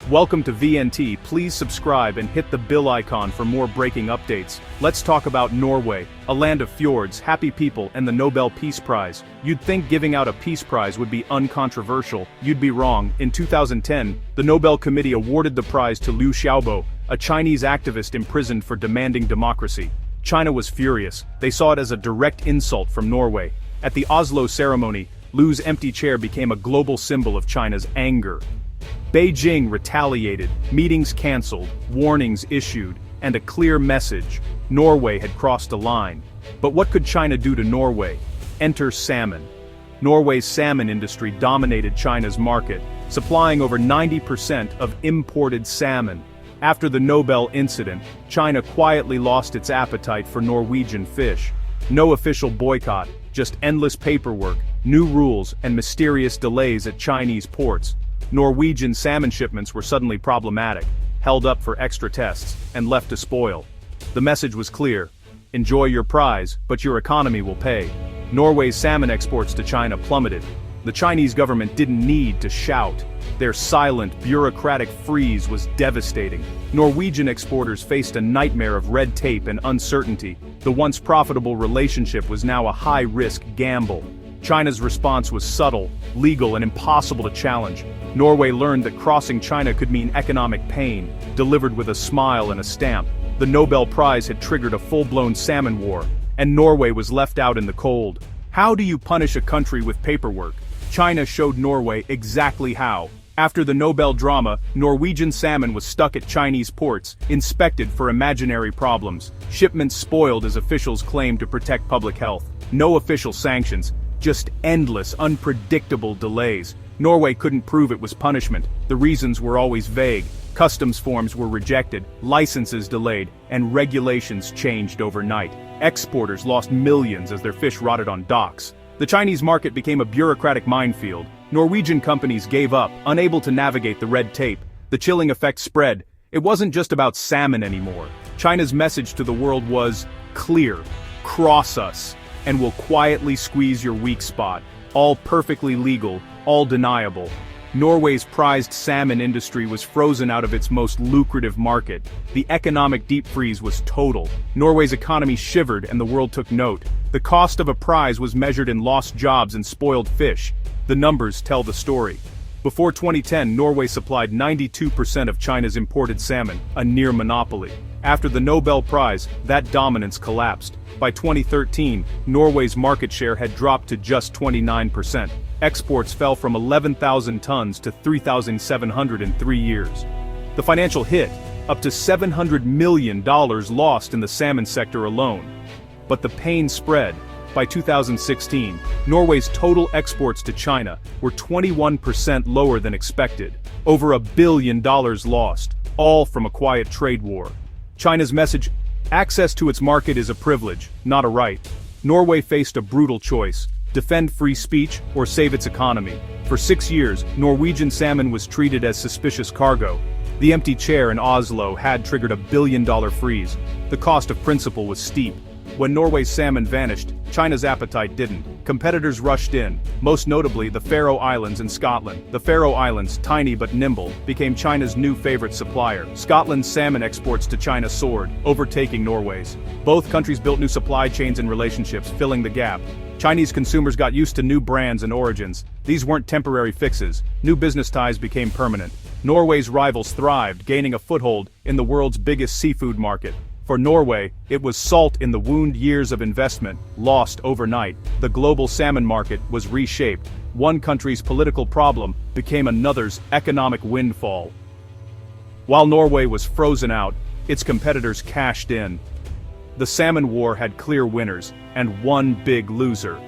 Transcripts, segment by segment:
Welcome to VNT. Please subscribe and hit the bell icon for more breaking updates. Let's talk about Norway, a land of fjords, happy people, and the Nobel Peace Prize. You'd think giving out a peace prize would be uncontroversial. You'd be wrong. In 2010, the Nobel Committee awarded the prize to Liu Xiaobo, a Chinese activist imprisoned for demanding democracy. China was furious. They saw it as a direct insult from Norway. At the Oslo ceremony, Liu's empty chair became a global symbol of China's anger. Beijing retaliated, meetings cancelled, warnings issued, and a clear message: Norway had crossed a line. But what could China do to Norway? Enter salmon. Norway's salmon industry dominated China's market, supplying over 90% of imported salmon. After the Nobel incident, China quietly lost its appetite for Norwegian fish. No official boycott, just endless paperwork, new rules, and mysterious delays at Chinese ports. Norwegian salmon shipments were suddenly problematic, held up for extra tests, and left to spoil. The message was clear: enjoy your prize, but your economy will pay. Norway's salmon exports to China plummeted. The Chinese government didn't need to shout. Their silent, bureaucratic freeze was devastating. Norwegian exporters faced a nightmare of red tape and uncertainty. The once profitable relationship was now a high-risk gamble. China's response was subtle, legal, and impossible to challenge. Norway learned that crossing China could mean economic pain, delivered with a smile and a stamp. The Nobel Prize had triggered a full-blown salmon war, and Norway was left out in the cold. How do you punish a country with paperwork? China showed Norway exactly how. After the Nobel drama, Norwegian salmon was stuck at Chinese ports, inspected for imaginary problems. Shipments spoiled as officials claimed to protect public health. No official sanctions, just endless, unpredictable delays. Norway couldn't prove it was punishment. The reasons were always vague. Customs forms were rejected, licenses delayed, and regulations changed overnight. Exporters lost millions as their fish rotted on docks. The Chinese market became a bureaucratic minefield. Norwegian companies gave up, unable to navigate the red tape. The chilling effect spread. It wasn't just about salmon anymore. China's message to the world was clear: cross us, and we'll quietly squeeze your weak spot. All perfectly legal, all deniable. Norway's prized salmon industry was frozen out of its most lucrative market. The economic deep freeze was total. Norway's economy shivered and the world took note. The cost of a prize was measured in lost jobs and spoiled fish. The numbers tell the story. Before 2010, Norway supplied 92% of China's imported salmon, a near monopoly. After the Nobel Prize, that dominance collapsed. By 2013, Norway's market share had dropped to just 29%. Exports fell from 11,000 tons to 3,700 in 3 years. The financial hit: up to $700 million lost in the salmon sector alone. But the pain spread. By 2016, Norway's total exports to China were 21% lower than expected. Over $1 billion lost, all from a quiet trade war. China's message: access to its market is a privilege, not a right. Norway faced a brutal choice: defend free speech or save its economy. For 6 years, Norwegian salmon was treated as suspicious cargo. The empty chair in Oslo had triggered $1 billion freeze. The cost of principle was steep. When Norway's salmon vanished, China's appetite didn't. Competitors rushed in, most notably the Faroe Islands and Scotland. The Faroe Islands, tiny but nimble, became China's new favorite supplier. Scotland's salmon exports to China soared, overtaking Norway's. Both countries built new supply chains and relationships, filling the gap. Chinese consumers got used to new brands and origins. These weren't temporary fixes. New business ties became permanent. Norway's rivals thrived, gaining a foothold in the world's biggest seafood market. For Norway, it was salt in the wound: years of investment, lost overnight. The global salmon market was reshaped. One country's political problem became another's economic windfall. While Norway was frozen out, its competitors cashed in. The salmon war had clear winners, and one big loser.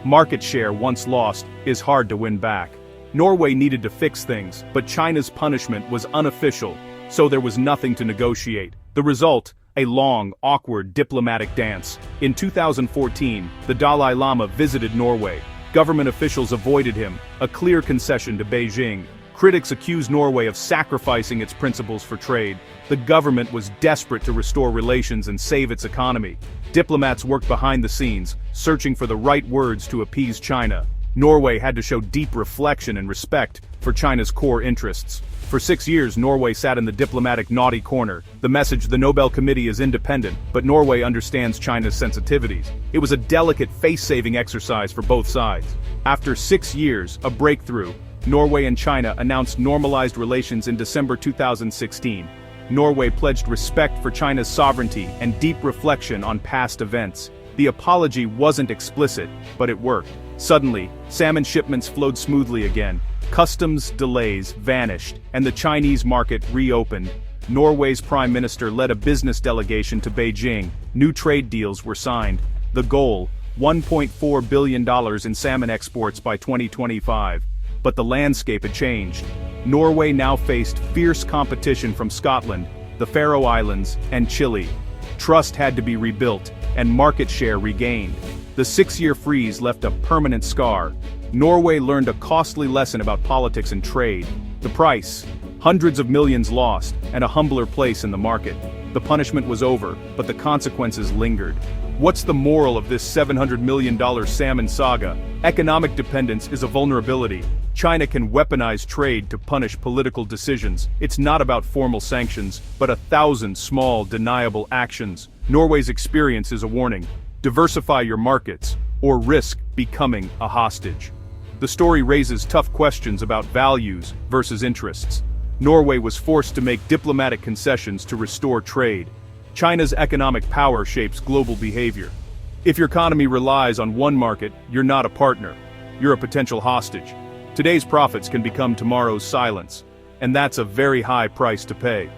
Market share once lost is hard to win back. Norway needed to fix things, but China's punishment was unofficial, so there was nothing to negotiate. The result: a long, awkward diplomatic dance. In 2014, the Dalai Lama visited Norway. Government officials avoided him, a clear concession to Beijing. Critics accused Norway of sacrificing its principles for trade. The government was desperate to restore relations and save its economy. Diplomats worked behind the scenes, searching for the right words to appease China. Norway had to show deep reflection and respect for China's core interests. For 6 years, Norway sat in the diplomatic naughty corner. The message: the Nobel Committee is independent, but Norway understands China's sensitivities. It was a delicate face-saving exercise for both sides. After 6 years, a breakthrough. Norway and China announced normalized relations in December 2016. Norway pledged respect for China's sovereignty and deep reflection on past events. The apology wasn't explicit, but it worked. Suddenly, salmon shipments flowed smoothly again. Customs delays vanished, and the Chinese market reopened. Norway's prime minister led a business delegation to Beijing. New trade deals were signed. The goal: $1.4 billion in salmon exports by 2025. But the landscape had changed. Norway now faced fierce competition from Scotland, the Faroe Islands, and Chile. Trust had to be rebuilt, and market share regained. The 6-year freeze left a permanent scar. Norway learned a costly lesson about politics and trade. The price: hundreds of millions lost, and a humbler place in the market. The punishment was over, but the consequences lingered. What's the moral of this $700 million salmon saga? Economic dependence is a vulnerability. China can weaponize trade to punish political decisions. It's not about formal sanctions, but 1,000 small, deniable actions. Norway's experience is a warning. Diversify your markets, or risk becoming a hostage. The story raises tough questions about values versus interests. Norway was forced to make diplomatic concessions to restore trade. China's economic power shapes global behavior. If your economy relies on one market, you're not a partner. You're a potential hostage. Today's profits can become tomorrow's silence, and that's a very high price to pay.